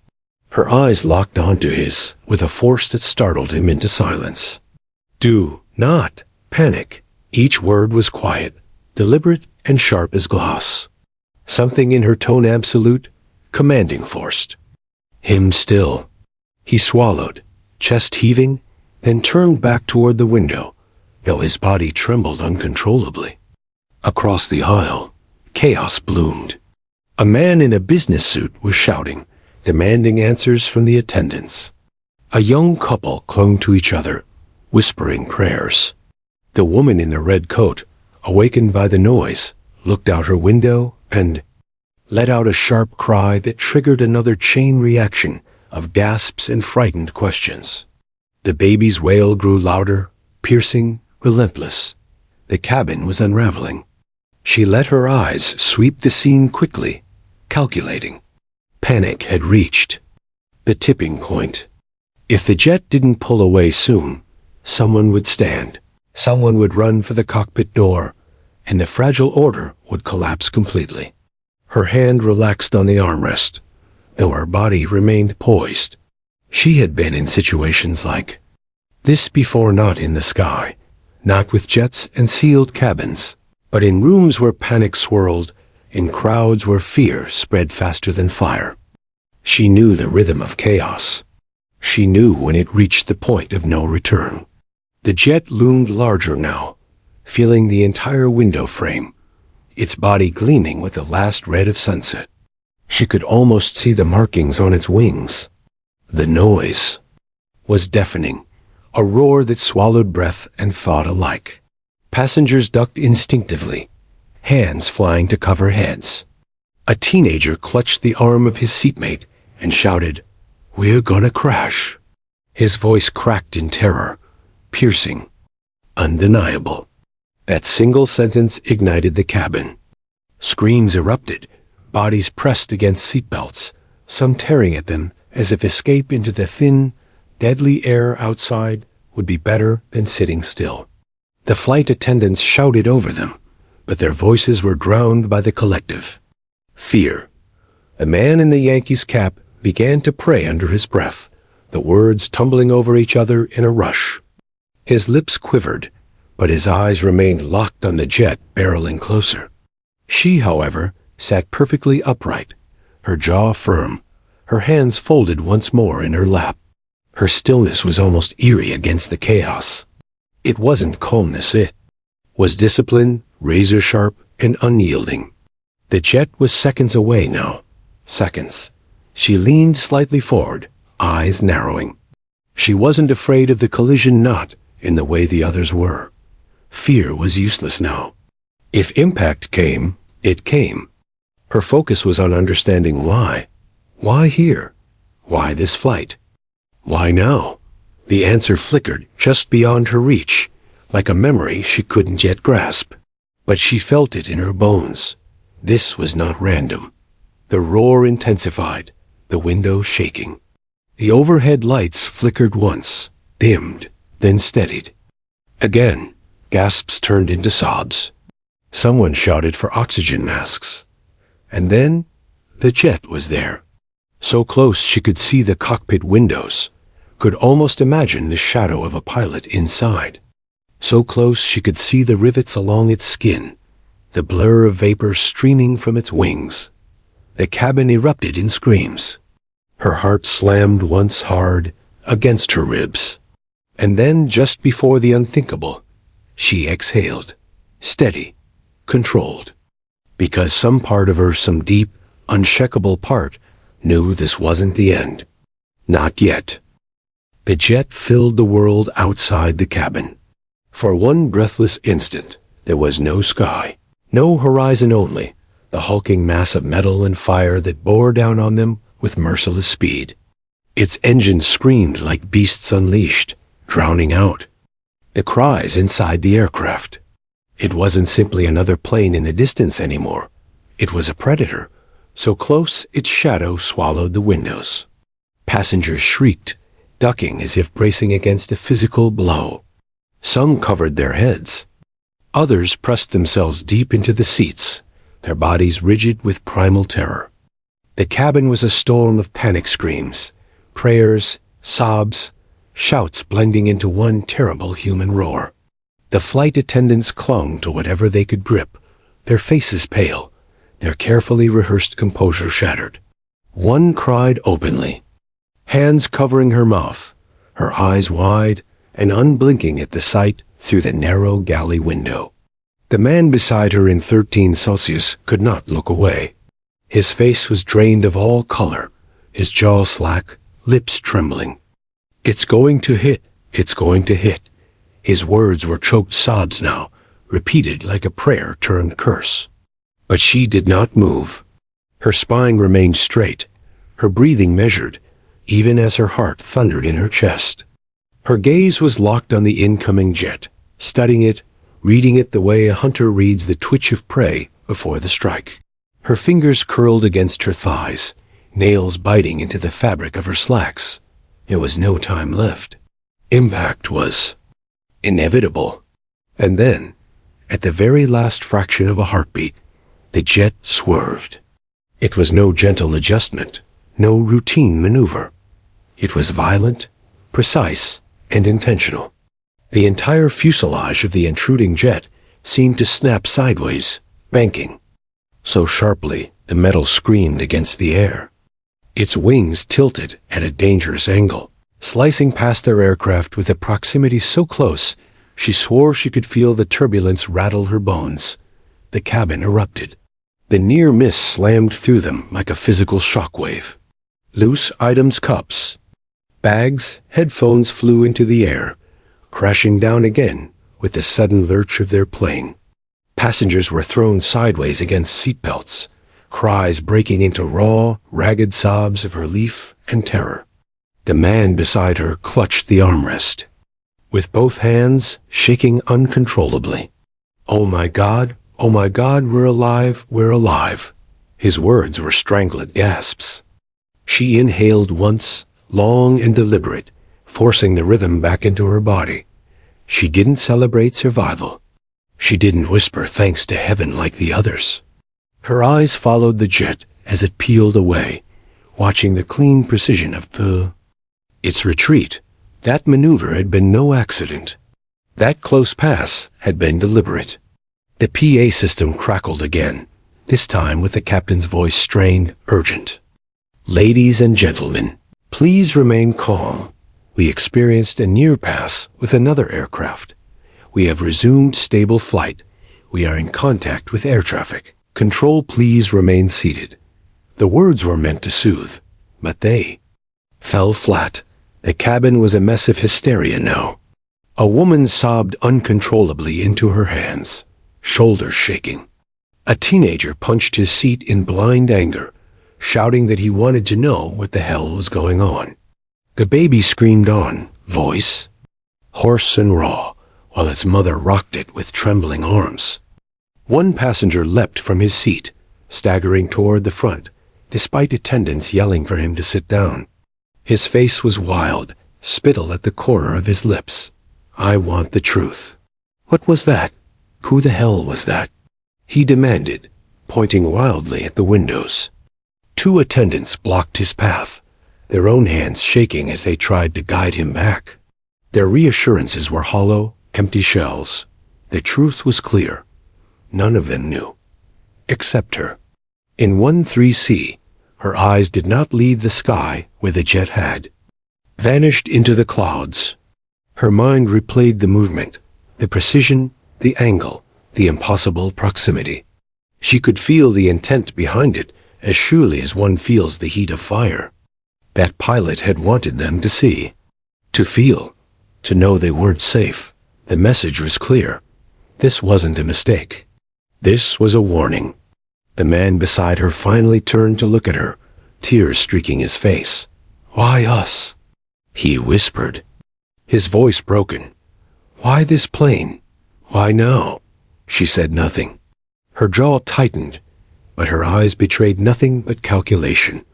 Her eyes locked onto his with a force that startled him into silence. "Do not panic." Each word was quiet, deliberate and sharp as glass. Something in her tone absolute, commanding forced him still. He swallowed, chest heaving, then turned back toward the window, though his body trembled uncontrollably. Across the aisle, chaos bloomed. A man in a business suit was shouting, demanding answers from the attendants. A young couple clung to each other, whispering prayers. The woman in the red coat, awakened by the noise, looked out her window and let out a sharp cry that triggered another chain reaction of gasps and frightened questions. The baby's wail grew louder, piercing, relentless. The cabin was unraveling. She let her eyes sweep the scene quickly, calculating. Panic had reached the tipping point. If the jet didn't pull away soon, someone would stand. Someone would run for the cockpit door, and the fragile order would collapse completely. Her hand relaxed on the armrest, though her body remained poised. She had been in situations like this before, not in the sky, not with jets and sealed cabins, but in rooms where panic swirled, in crowds where fear spread faster than fire. She knew the rhythm of chaos. She knew when it reached the point of no return. The jet loomed larger now, filling the entire window frame, its body gleaming with the last red of sunset. She could almost see the markings on its wings. The noise was deafening, a roar that swallowed breath and thought alike. Passengers ducked instinctively, hands flying to cover heads. A teenager clutched the arm of his seatmate and shouted, "We're gonna crash." His voice cracked in terror, piercing, undeniable. That single sentence ignited the cabin. Screams erupted, bodies pressed against seatbelts, some tearing at them as if escape into the thin, deadly air outside would be better than sitting still. The flight attendants shouted over them, but their voices were drowned by the collective fear. A man in the Yankees cap began to pray under his breath, the words tumbling over each other in a rush. His lips quivered, but his eyes remained locked on the jet barreling closer. She, however, sat perfectly upright, her jaw firm, her hands folded once more in her lap. Her stillness was almost eerie against the chaos. It wasn't calmness, it was discipline, razor-sharp and unyielding. The jet was seconds away now. Seconds. She leaned slightly forward, eyes narrowing. She wasn't afraid of the collision, not in the way the others were. Fear was useless now. If impact came, it came. Her focus was on understanding why. Why here? Why this flight? Why now? The answer flickered just beyond her reach, like a memory she couldn't yet grasp. But she felt it in her bones. This was not random. The roar intensified, the window shaking. The overhead lights flickered once, dimmed, then steadied. Again, gasps turned into sobs. Someone shouted for oxygen masks. And then, the jet was there. So close she could see the cockpit windows, could almost imagine the shadow of a pilot inside. So close she could see the rivets along its skin, the blur of vapor streaming from its wings. The cabin erupted in screams. Her heart slammed once hard against her ribs. And then, just before the unthinkable, she exhaled, steady, controlled. Because some part of her, some deep, unshakable part, knew this wasn't the end. Not yet. The jet filled the world outside the cabin. For one breathless instant, there was no sky, no horizon, only the hulking mass of metal and fire that bore down on them with merciless speed. Its engines screamed like beasts unleashed, drowning out the cries inside the aircraft. It wasn't simply another plane in the distance anymore. It was a predator, so close its shadow swallowed the windows. Passengers shrieked, ducking as if bracing against a physical blow. Some covered their heads. Others pressed themselves deep into the seats, their bodies rigid with primal terror. The cabin was a storm of panic screams, prayers, sobs, shouts blending into one terrible human roar. The flight attendants clung to whatever they could grip, their faces pale, their carefully rehearsed composure shattered. One cried openly, hands covering her mouth, her eyes wide and unblinking at the sight through the narrow galley window. The man beside her in 13 Celsius could not look away. His face was drained of all color, his jaw slack, lips trembling. "It's going to hit, it's going to hit." His words were choked sobs now, repeated like a prayer turned curse. But she did not move. Her spine remained straight, her breathing measured, even as her heart thundered in her chest. Her gaze was locked on the incoming jet, studying it, reading it the way a hunter reads the twitch of prey before the strike. Her fingers curled against her thighs, nails biting into the fabric of her slacks. There was no time left. Impact was inevitable. And then, at the very last fraction of a heartbeat, the jet swerved. It was no gentle adjustment, no routine maneuver. It was violent, precise, and intentional. The entire fuselage of the intruding jet seemed to snap sideways, banking. So sharply, the metal screamed against the air. Its wings tilted at a dangerous angle, slicing past their aircraft with a proximity so close she swore she could feel the turbulence rattle her bones. The cabin erupted. The near miss slammed through them like a physical shockwave. Loose items, cups, bags, headphones flew into the air, crashing down again with the sudden lurch of their plane. Passengers were thrown sideways against seatbelts, cries breaking into raw, ragged sobs of relief and terror. The man beside her clutched the armrest, with both hands shaking uncontrollably. "Oh my God, we're alive, we're alive." His words were strangled gasps. She inhaled once, long and deliberate, forcing the rhythm back into her body. She didn't celebrate survival. She didn't whisper thanks to heaven like the others. Her eyes followed the jet as it peeled away, watching the clean precision of its retreat. That maneuver had been no accident. That close pass had been deliberate. The PA system crackled again, this time with the captain's voice strained, urgent. "Ladies and gentlemen, please remain calm. We experienced a near pass with another aircraft. We have resumed stable flight. We are in contact with air traffic. Control, please remain seated." The words were meant to soothe, but they fell flat. The cabin was a mess of hysteria now. A woman sobbed uncontrollably into her hands, shoulders shaking. A teenager punched his seat in blind anger, shouting that he wanted to know what the hell was going on. The baby screamed on, voice hoarse and raw, while its mother rocked it with trembling arms. One passenger leapt from his seat, staggering toward the front, despite attendants yelling for him to sit down. His face was wild, spittle at the corner of his lips. "I want the truth." "What was that? Who the hell was that?" he demanded, pointing wildly at the windows. Two attendants blocked his path, their own hands shaking as they tried to guide him back. Their reassurances were hollow, empty shells. The truth was clear. None of them knew, except her. In 13C, her eyes did not leave the sky where the jet had vanished into the clouds. Her mind replayed the movement, the precision, the angle, the impossible proximity. She could feel the intent behind it as surely as one feels the heat of fire. That pilot had wanted them to see, to feel, to know they weren't safe. The message was clear. This wasn't a mistake. This was a warning. The man beside her finally turned to look at her, tears streaking his face. "Why us?" he whispered, his voice broken. "Why this plane? Why now?" She said nothing. Her jaw tightened, but her eyes betrayed nothing but calculation.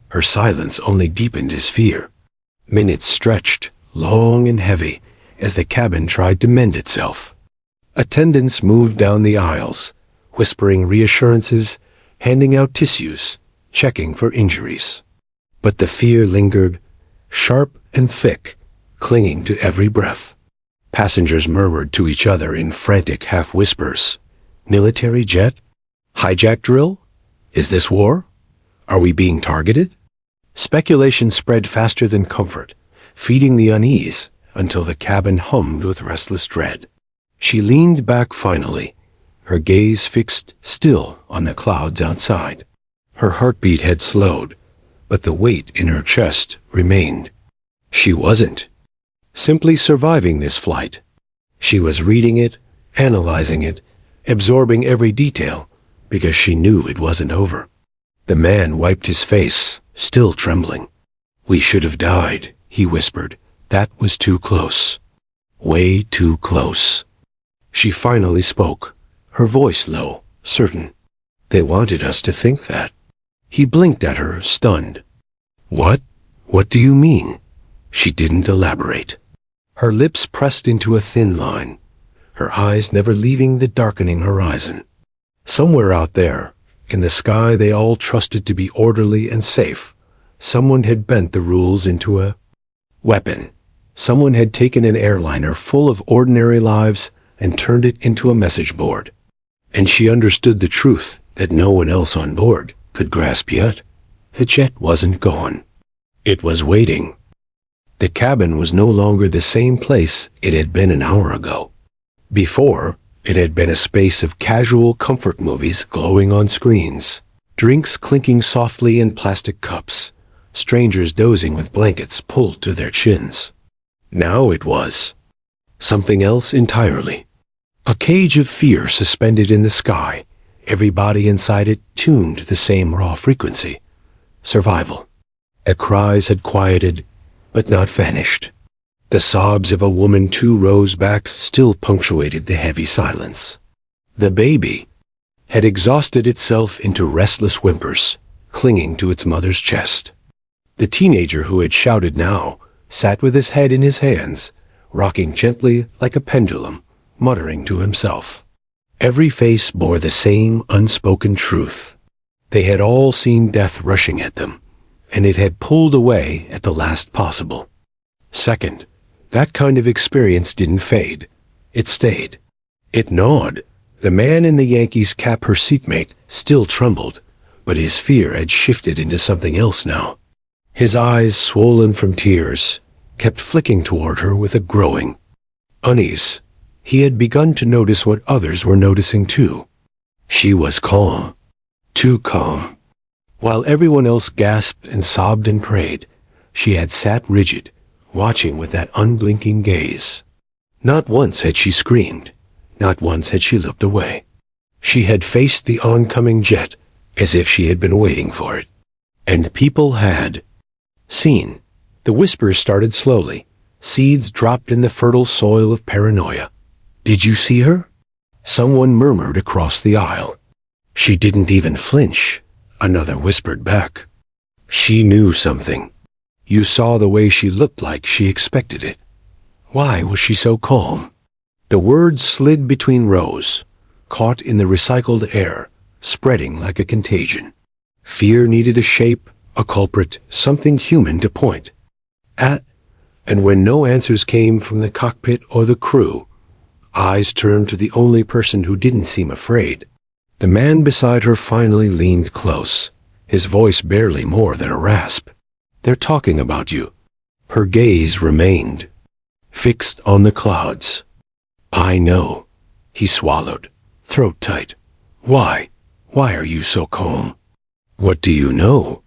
Her silence only deepened his fear. Minutes stretched, long and heavy, as the cabin tried to mend itself. Attendants moved down the aisles, whispering reassurances, handing out tissues, checking for injuries. But the fear lingered, sharp and thick, clinging to every breath. Passengers murmured to each other in frantic half-whispers. "Military jet? Hijack drill? Is this war? Are we being targeted?" Speculation spread faster than comfort, feeding the unease until the cabin hummed with restless dread. She leaned back finally, her gaze fixed still on the clouds outside. Her heartbeat had slowed, but the weight in her chest remained. She wasn't simply surviving this flight. She was reading it, analyzing it, absorbing every detail, because she knew it wasn't over. The man wiped his face, still trembling. "We should have died," he whispered. "That was too close. Way too close." She finally spoke, her voice low, certain. "They wanted us to think that." He blinked at her, stunned. "What? What do you mean?" She didn't elaborate. Her lips pressed into a thin line, her eyes never leaving the darkening horizon. Somewhere out there, In the sky they all trusted to be orderly and safe, someone had bent the rules into a weapon. Someone had taken an airliner full of ordinary lives and turned it into a message board. And she understood the truth that no one else on board could grasp yet. The jet wasn't gone. It was waiting. The cabin was no longer the same place it had been an hour ago. Before, it had been a space of casual comfort movies glowing on screens, drinks clinking softly in plastic cups, strangers dozing with blankets pulled to their chins. Now it was something else entirely. A cage of fear suspended in the sky, every body inside it tuned to the same raw frequency. Survival. The cries had quieted, but not vanished. The sobs of a woman 2 rows back still punctuated the heavy silence. The baby had exhausted itself into restless whimpers, clinging to its mother's chest. The teenager who had shouted now sat with his head in his hands, rocking gently like a pendulum, muttering to himself. Every face bore the same unspoken truth. They had all seen death rushing at them, and it had pulled away at the last possible second. That kind of experience didn't fade. It stayed. It gnawed. The man in the Yankees cap, her seatmate, still trembled, but his fear had shifted into something else now. His eyes, swollen from tears, kept flicking toward her with a growing unease. He had begun to notice what others were noticing too. She was calm. Too calm. While everyone else gasped and sobbed and prayed, she had sat rigid, watching with that unblinking gaze. Not once had she screamed. Not once had she looked away. She had faced the oncoming jet as if she had been waiting for it. And people had seen. The whispers started slowly. Seeds dropped in the fertile soil of paranoia. "Did you see her?" Someone murmured across the aisle. "She didn't even flinch," another whispered back. "She knew something. You saw the way she looked, like she expected it. Why was she so calm?" The words slid between rows, caught in the recycled air, spreading like a contagion. Fear needed a shape, a culprit, something human to point at. And when no answers came from the cockpit or the crew, eyes turned to the only person who didn't seem afraid. The man beside her finally leaned close, his voice barely more than a rasp. "They're talking about you." Her gaze remained fixed on the clouds. "I know," he swallowed, throat tight. Why are you so calm?" "What do you know?"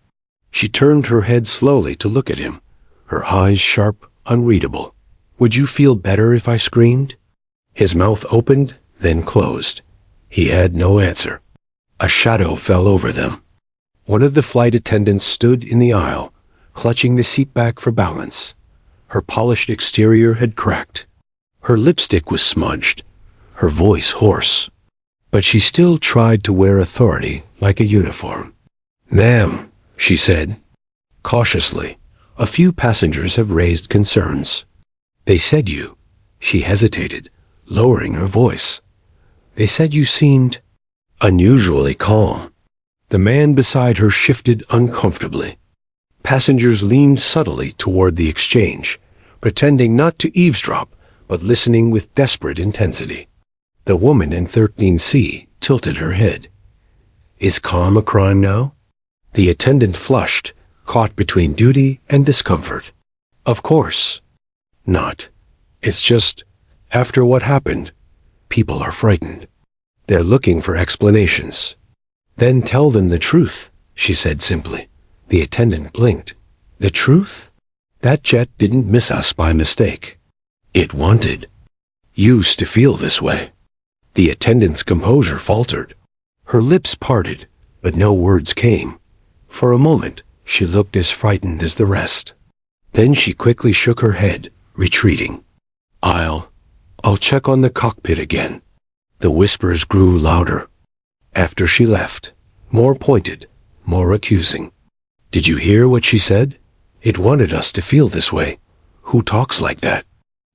She turned her head slowly to look at him, her eyes sharp, unreadable. "Would you feel better if I screamed?" His mouth opened, then closed. He had no answer. A shadow fell over them. One of the flight attendants stood in the aisle, clutching the seat back for balance. Her polished exterior had cracked. Her lipstick was smudged, her voice hoarse. But she still tried to wear authority like a uniform. "Ma'am," she said, cautiously, "a few passengers have raised concerns. They said you—" She hesitated, lowering her voice. "They said you seemed unusually calm." The man beside her shifted uncomfortably. Passengers leaned subtly toward the exchange, pretending not to eavesdrop, but listening with desperate intensity. The woman in 13C tilted her head. "Is calm a crime now?" The attendant flushed, caught between duty and discomfort. "Of course not. It's just, after what happened, people are frightened. They're looking for explanations." "Then tell them the truth," she said simply. The attendant blinked. "The truth? That jet didn't miss us by mistake. It wanted. Used to feel this way." The attendant's composure faltered. Her lips parted, but no words came. For a moment, she looked as frightened as the rest. Then she quickly shook her head, retreating. I'll check on the cockpit again." The whispers grew louder. After she left, more pointed, more accusing. "Did you hear what she said? It wanted us to feel this way. Who talks like that?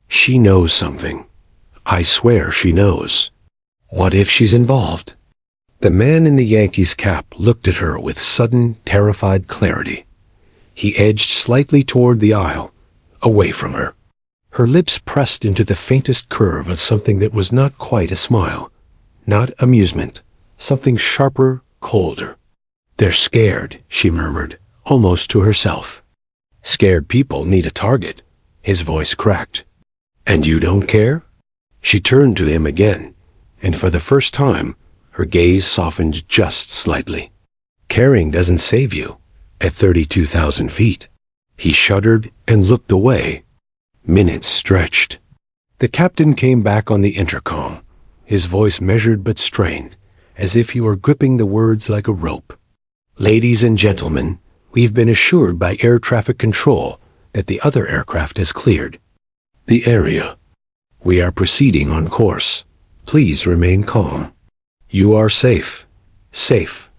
She knows something. I swear she knows. What if she's involved? The man in the Yankees cap looked at her with sudden, terrified clarity. He edged slightly toward the aisle, away from her. Her lips pressed into the faintest curve of something that was not quite a smile, not amusement, something sharper, colder. "They're scared," she murmured, almost to herself. "Scared people need a target." His voice cracked. "And you don't care?" She turned to him again, and for the first time, her gaze softened just slightly. "Caring doesn't save you at 32,000 feet." He shuddered and looked away. Minutes stretched. The captain came back on the intercom, his voice measured but strained, as if he were gripping the words like a rope. "Ladies and gentlemen, we've been assured by air traffic control that the other aircraft has cleared the area. We are proceeding on course. Please remain calm. You are safe." Safe.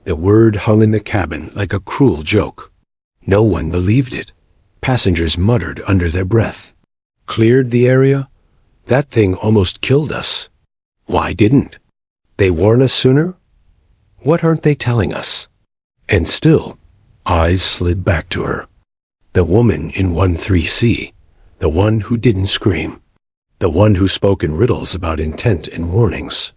The word hung in the cabin like a cruel joke. No one believed it. Passengers muttered under their breath. Cleared the area? That thing almost killed us. Why didn't they warn us sooner? What aren't they telling us? And still, eyes slid back to her. The woman in 13C, the one who didn't scream, the one who spoke in riddles about intent and warnings.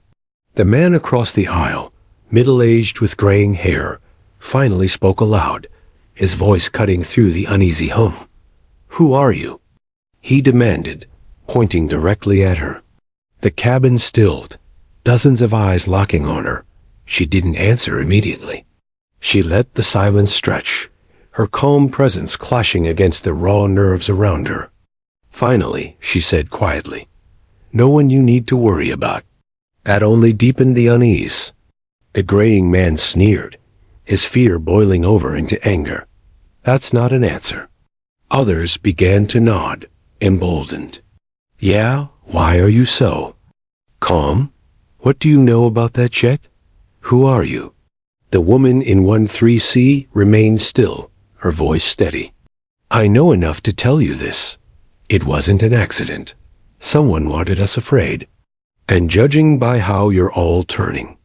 The man across the aisle, middle-aged with graying hair, finally spoke aloud, his voice cutting through the uneasy hum. "Who are you?" he demanded, pointing directly at her. The cabin stilled, dozens of eyes locking on her. She didn't answer immediately. She let the silence stretch, her calm presence clashing against the raw nerves around her. Finally, she said quietly, "No one you need to worry about." That only deepened the unease. The graying man sneered, his fear boiling over into anger. "That's not an answer." Others began to nod, emboldened. "Yeah, why are you so calm? What do you know about that jet? Who are you?" The woman in 13C remained still, her voice steady. "I know enough to tell you this. It wasn't an accident. Someone wanted us afraid. And judging by how you're all turning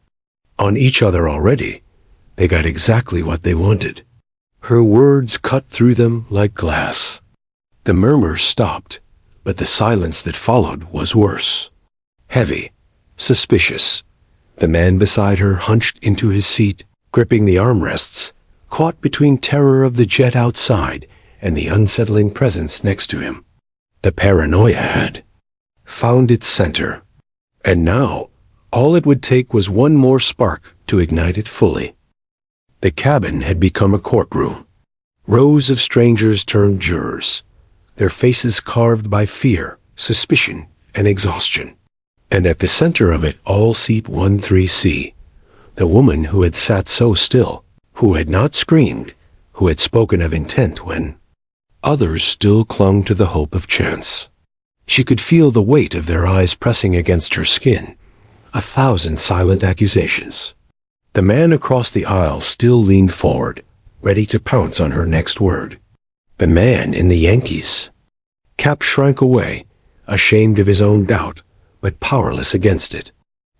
on each other already, they got exactly what they wanted." Her words cut through them like glass. The murmurs stopped, but the silence that followed was worse. Heavy, suspicious. The man beside her hunched into his seat, gripping the armrests, caught between terror of the jet outside and the unsettling presence next to him. The paranoia had found its center. And now, all it would take was one more spark to ignite it fully. The cabin had become a courtroom. Rows of strangers turned jurors, their faces carved by fear, suspicion, and exhaustion. And at the center of it all seat 13C, the woman who had sat so still, who had not screamed, who had spoken of intent when others still clung to the hope of chance. She could feel the weight of their eyes pressing against her skin, 1,000 silent accusations. The man across the aisle still leaned forward, ready to pounce on her next word. The man in the Yankees. Cap shrank away, ashamed of his own doubt, but powerless against it.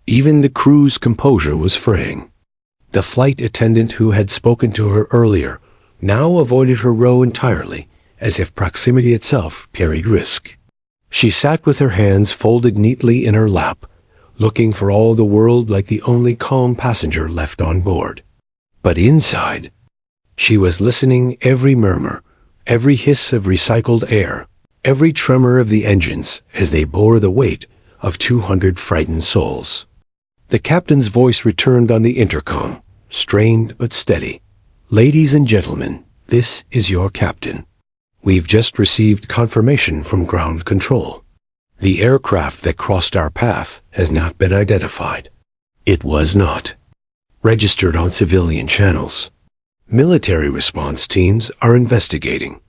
Even the crew's composure was fraying. The flight attendant who had spoken to her earlier now avoided her row entirely, as if proximity itself carried risk. She sat with her hands folded neatly in her lap, looking for all the world like the only calm passenger left on board. But inside, she was listening every murmur, every hiss of recycled air, every tremor of the engines as they bore the weight of 200 frightened souls. The captain's voice returned on the intercom, strained but steady. "Ladies and gentlemen, this is your captain. We've just received confirmation from ground control. The aircraft that crossed our path has not been identified. It was not registered on civilian channels. Military response teams are investigating."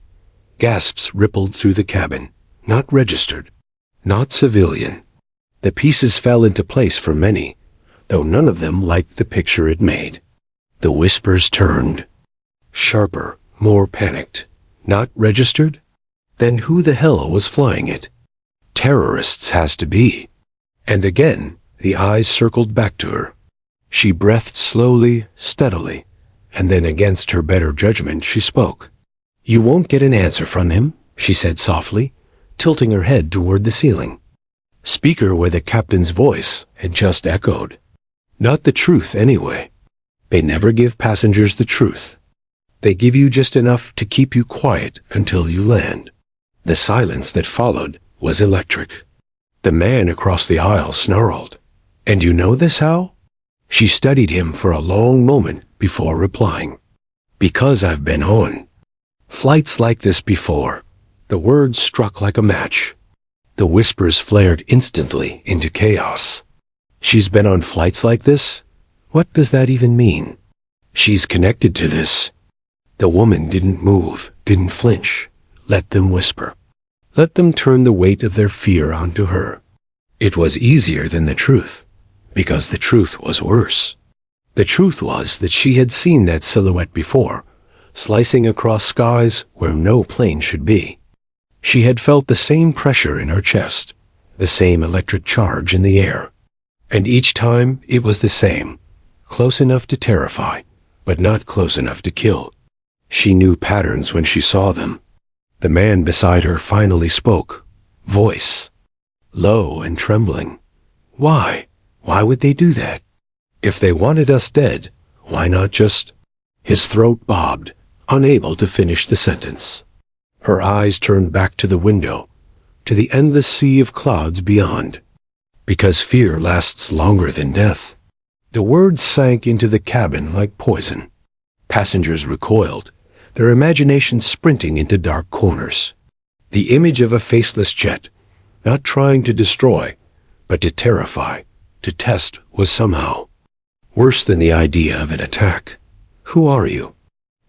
Gasps rippled through the cabin. Not registered. Not civilian. The pieces fell into place for many, though none of them liked the picture it made. The whispers turned. Sharper, more panicked. Not registered? Then who the hell was flying it? Terrorists has to be. And again, the eyes circled back to her. She breathed slowly, steadily, and then against her better judgment she spoke. "You won't get an answer from him," she said softly, tilting her head toward the ceiling. Speak her where the captain's voice had just echoed. "Not the truth, anyway. They never give passengers the truth. They give you just enough to keep you quiet until you land." The silence that followed was electric. The man across the aisle snarled. "And you know this how?" She studied him for a long moment before replying. "Because I've been on flights like this before." The words struck like a match. The whispers flared instantly into chaos. "She's been on flights like this? What does that even mean?" "She's connected to this." The woman didn't move, didn't flinch. Let them whisper. Let them turn the weight of their fear onto her. It was easier than the truth, because the truth was worse. The truth was that she had seen that silhouette before, slicing across skies where no plane should be. She had felt the same pressure in her chest, the same electric charge in the air. And each time it was the same, close enough to terrify, but not close enough to kill. She knew patterns when she saw them. The man beside her finally spoke, voice low and trembling. "Why? Why would they do that? If they wanted us dead, why not just—" His throat bobbed, unable to finish the sentence. Her eyes turned back to the window, to the endless sea of clouds beyond. "Because fear lasts longer than death." The words sank into the cabin like poison. Passengers recoiled, their imaginations sprinting into dark corners. The image of a faceless jet, not trying to destroy, but to terrify, to test, was somehow worse than the idea of an attack. "Who are you?"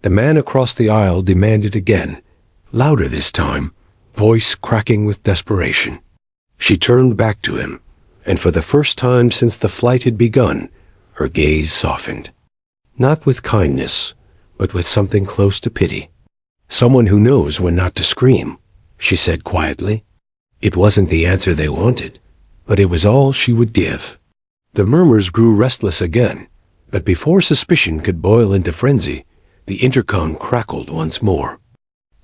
The man across the aisle demanded again, louder this time, voice cracking with desperation. She turned back to him, and for the first time since the flight had begun, her gaze softened. Not with kindness, but with something close to pity. "Someone who knows when not to scream," she said quietly. It wasn't the answer they wanted, but it was all she would give. The murmurs grew restless again, but before suspicion could boil into frenzy, the intercom crackled once more.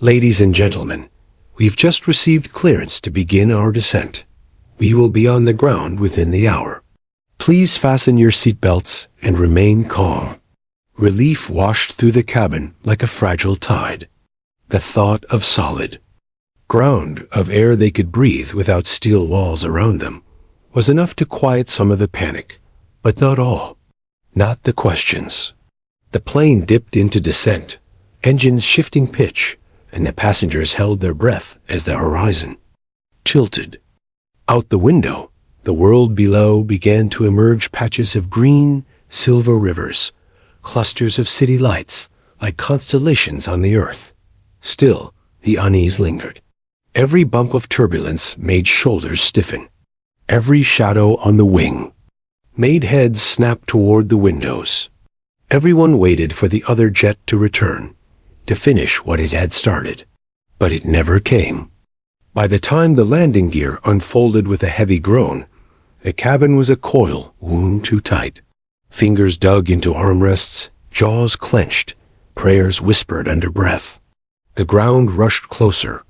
"Ladies and gentlemen, we've just received clearance to begin our descent. We will be on the ground within the hour. Please fasten your seatbelts and remain calm." Relief washed through the cabin like a fragile tide. The thought of solid ground, of air they could breathe without steel walls around them, was enough to quiet some of the panic, but not all. Not the questions. The plane dipped into descent, engines shifting pitch, and the passengers held their breath as the horizon tilted. Out the window, the world below began to emerge patches of green, silver rivers, clusters of city lights, like constellations on the earth. Still, the unease lingered. Every bump of turbulence made shoulders stiffen. Every shadow on the wing made heads snap toward the windows. Everyone waited for the other jet to return, to finish what it had started. But it never came. By the time the landing gear unfolded with a heavy groan, the cabin was a coil wound too tight. Fingers dug into armrests, jaws clenched, prayers whispered under breath. The ground rushed closer,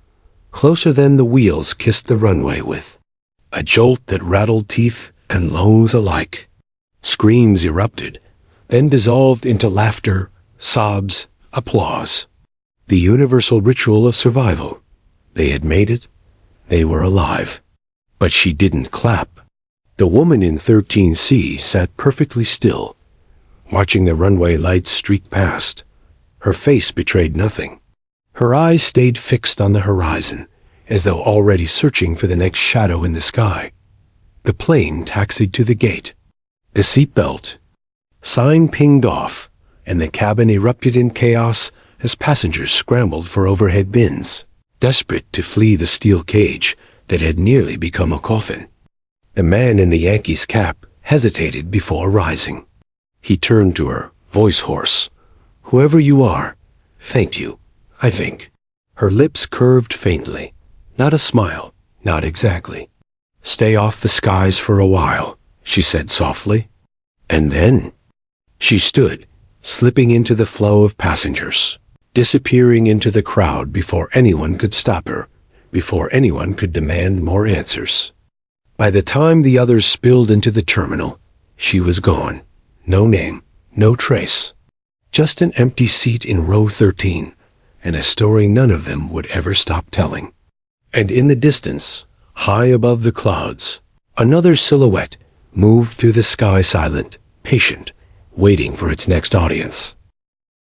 closer than the wheels kissed the runway with. A jolt that rattled teeth and lungs alike. Screams erupted, then dissolved into laughter, sobs, applause. The universal ritual of survival. They had made it. They were alive. But she didn't clap. The woman in 13C sat perfectly still, watching the runway lights streak past. Her face betrayed nothing. Her eyes stayed fixed on the horizon, as though already searching for the next shadow in the sky. The plane taxied to the gate. The seatbelt sign pinged off, and the cabin erupted in chaos as passengers scrambled for overhead bins, desperate to flee the steel cage that had nearly become a coffin. The man in the Yankees cap hesitated before rising. He turned to her, voice hoarse. "Whoever you are, thank you, I think." Her lips curved faintly. Not a smile, not exactly. "Stay off the skies for a while," she said softly. "And then?" She stood, slipping into the flow of passengers, disappearing into the crowd before anyone could stop her, before anyone could demand more answers. By the time the others spilled into the terminal, she was gone. No name, no trace. Just an empty seat in row 13, and a story none of them would ever stop telling. And in the distance, high above the clouds, another silhouette moved through the sky, silent, patient, waiting for its next audience.